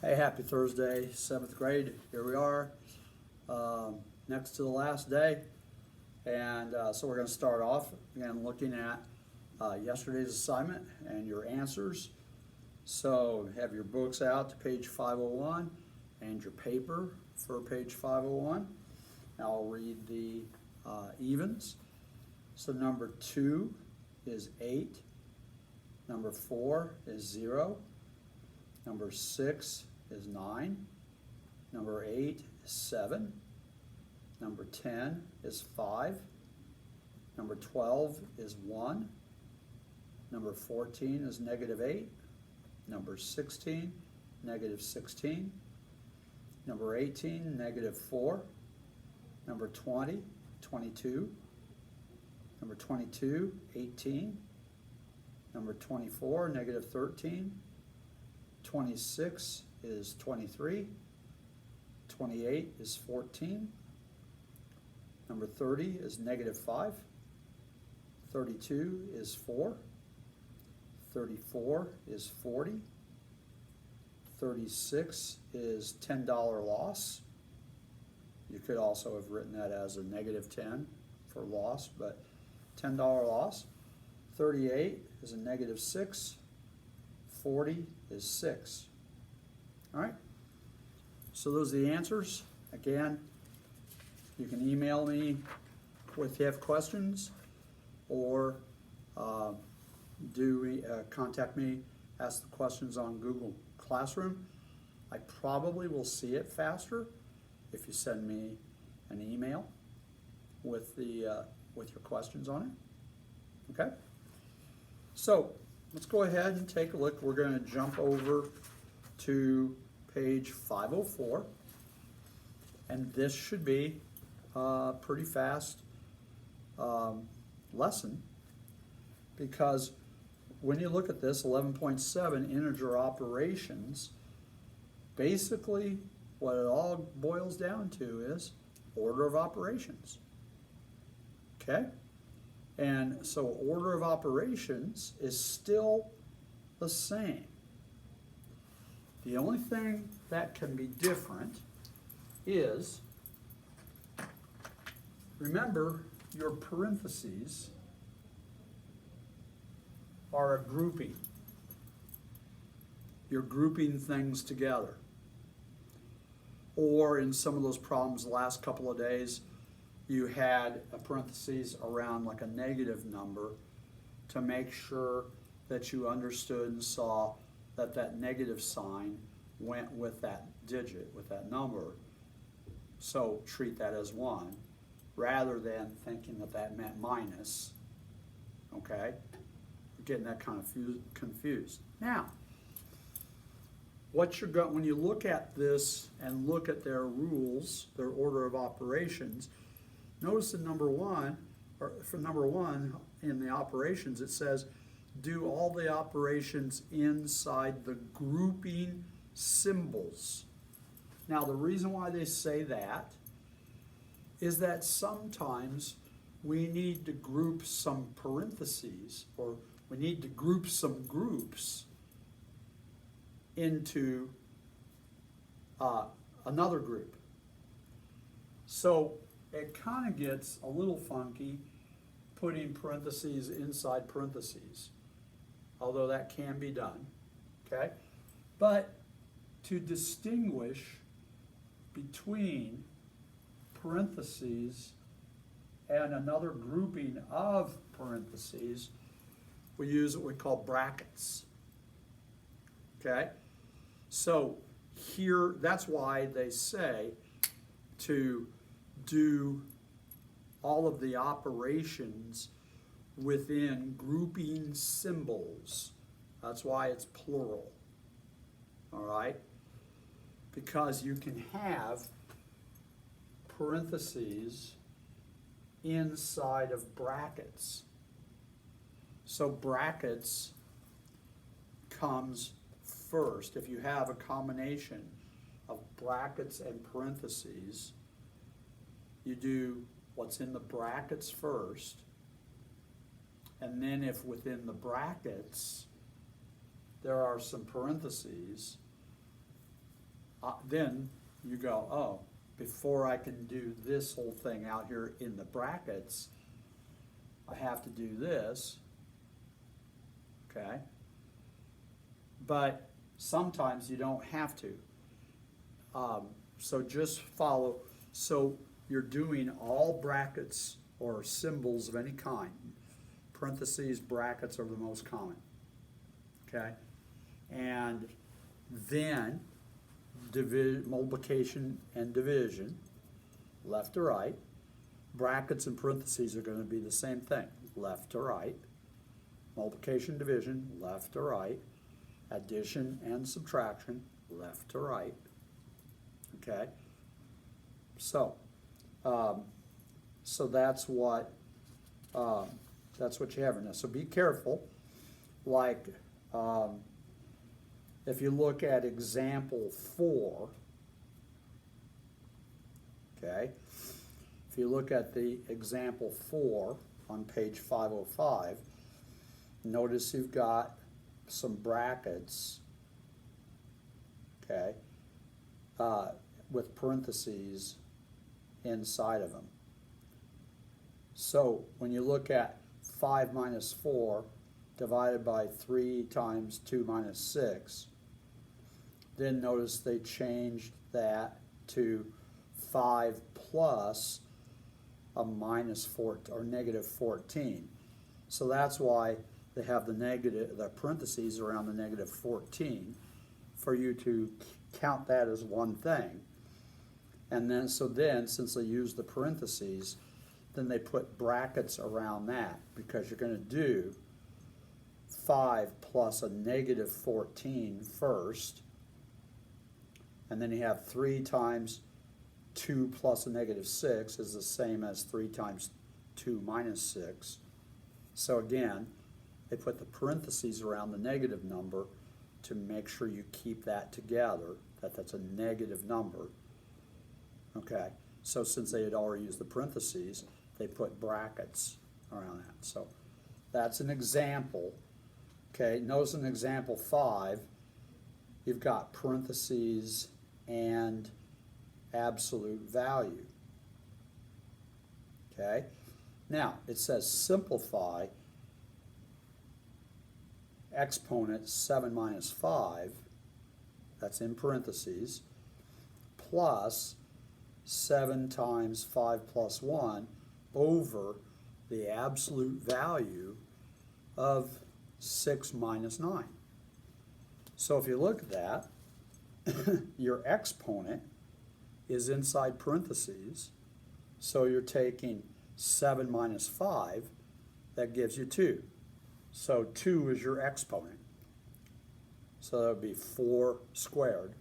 Hey, happy Thursday, seventh grade. Here we are, next to the last day. And so we're going to start off again looking at yesterday's assignment and your answers. So have your books out to page 501 and your paper for page 501. Now I'll read the evens. So number 2 is 8. Number 4 is 0. Number 6 is 9. Number 8 is 7. Number 10 is 5. Number 12 is 1. Number 14 is -8. Number 16, -16. Number 18, -4. Number 20, 22. Number 22, 18. Number 24, -13. 26 is 23. 28 is 14. Number 30 is -5. 32 is 4. 34 is 40. 36 is $10 loss. You could also have written that as a -10 for loss, but $10 loss. 38 is a -6. 40 is 6. All right, so those are the answers. Again, you can email me if you have questions, or contact me, ask the questions on Google Classroom. I probably will see it faster if you send me an email with your questions on it. Okay? So let's go ahead and take a look. We're going to jump over to page 504, and this should be a pretty fast lesson, because when you look at this 11.7 integer operations, basically what it all boils down to is order of operations. Okay? And so order of operations is still the same. The only thing that can be different is, remember, your parentheses are a grouping. You're grouping things together. Or in some of those problems the last couple of days, you had a parentheses around like a negative number to make sure that you understood and saw that that negative sign went with that digit, with that number. So treat that as 1, rather than thinking that that meant minus. Okay? You're getting that kind of confused. Now, when you look at this and look at their rules, their order of operations, notice in number 1, or for number 1 in the operations, it says do all the operations inside the grouping symbols. Now, the reason why they say that is that sometimes we need to group some parentheses, or we need to group some groups into another group. So it kind of gets a little funky putting parentheses inside parentheses, although that can be done, okay? But to distinguish between parentheses and another grouping of parentheses, we use what we call brackets, okay? So here, that's why they say to do all of the operations within grouping symbols. That's why it's plural, all right? Because you can have parentheses inside of brackets. So brackets comes first. If you have a combination of brackets and parentheses, you do what's in the brackets first, and then if within the brackets there are some parentheses, then you go, oh, before I can do this whole thing out here in the brackets, I have to do this, okay? But sometimes you don't have to. So just follow, so you're doing all brackets or symbols of any kind. Parentheses, brackets are the most common, okay? And then multiplication and division, left to right. Brackets and parentheses are going to be the same thing, left to right. Multiplication, division, left to right. Addition and subtraction, left to right. Okay? So that's what you have in this. So be careful. Like, if you look at example 4, okay? If you look at the example 4 on page 505, notice you've got some brackets, okay, with parentheses inside of them. So when you look at 5 minus 4 divided by 3 times 2 minus 6, then notice they changed that to 5 plus a minus 4 or negative 14. So that's why they have the parentheses around the negative 14 for you to count that as one thing. And then, since they use the parentheses, then they put brackets around that, because you're going to do 5 plus a negative 14 first, and then you have 3 times 2 plus a negative 6 is the same as 3 times 2 minus 6. So again, they put the parentheses around the negative number to make sure you keep that together, that's a negative number. Okay, so since they had already used the parentheses, they put brackets around that. So that's an example. Okay, notice in example 5, you've got parentheses and absolute value. Okay, now it says simplify exponent 7 minus 5, that's in parentheses, plus 7 times 5 plus 1 over the absolute value of 6 minus 9. So if you look at that, your exponent is inside parentheses, so you're taking 7 minus 5, that gives you 2. So 2 is your exponent. So that would be 4 squared,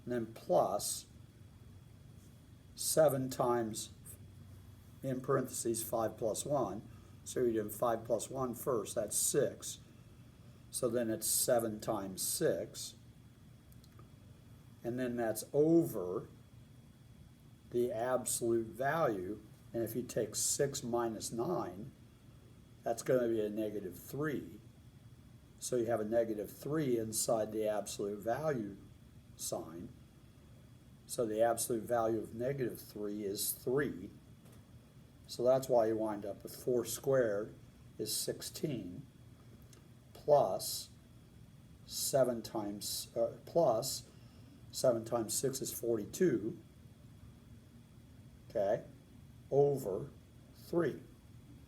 and then plus 7 times, in parentheses, 5 plus 1. So you're doing 5 plus 1 first, that's 6. So then it's 7 times 6. And then that's over the absolute value. And if you take 6 minus 9, that's going to be a negative 3. So you have a negative 3 inside the absolute value sign. So the absolute value of negative 3 is 3. So that's why you wind up with 4 squared is 16 plus 7 times 6 is 42, okay, over 3.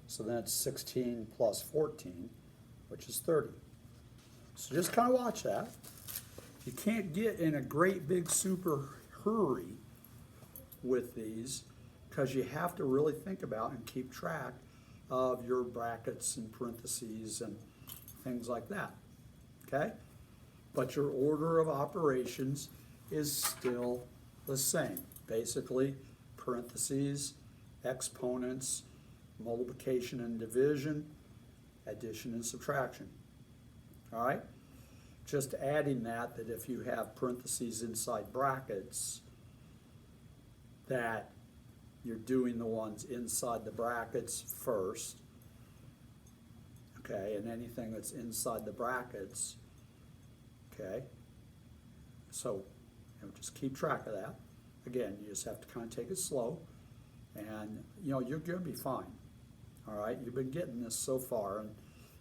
So then it's 16 plus 14, which is 30. So just kind of watch that. You can't get in a great big super hurry with these, because you have to really think about and keep track of your brackets and parentheses and things like that, okay? But your order of operations is still the same. Basically, parentheses, exponents, multiplication and division, addition and subtraction. All right? Just adding that if you have parentheses inside brackets, that you're doing the ones inside the brackets first, okay, and anything that's inside the brackets, okay, so just keep track of that. Again, you just have to kind of take it slow, and you're going to be fine. All right, you've been getting this so far and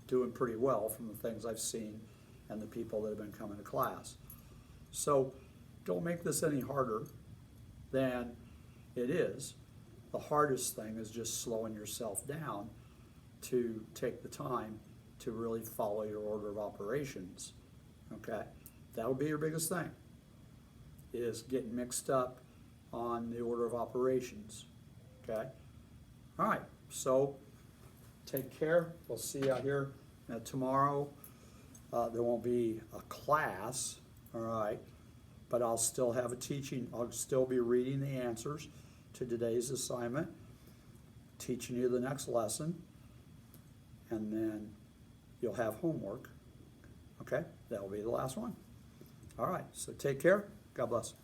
doing pretty well from the things I've seen and the people that have been coming to class. So don't make this any harder than it is. The hardest thing is just slowing yourself down to take the time to really follow your order of operations. Okay, that'll be your biggest thing, is getting mixed up on the order of operations. Okay, all right, so take care. We'll see you out here tomorrow. There won't be a class, all right, but I'll still have a teaching. I'll still be reading the answers to today's assignment, teaching you the next lesson, and then you'll have homework. Okay, that'll be the last one. All right, so take care. God bless.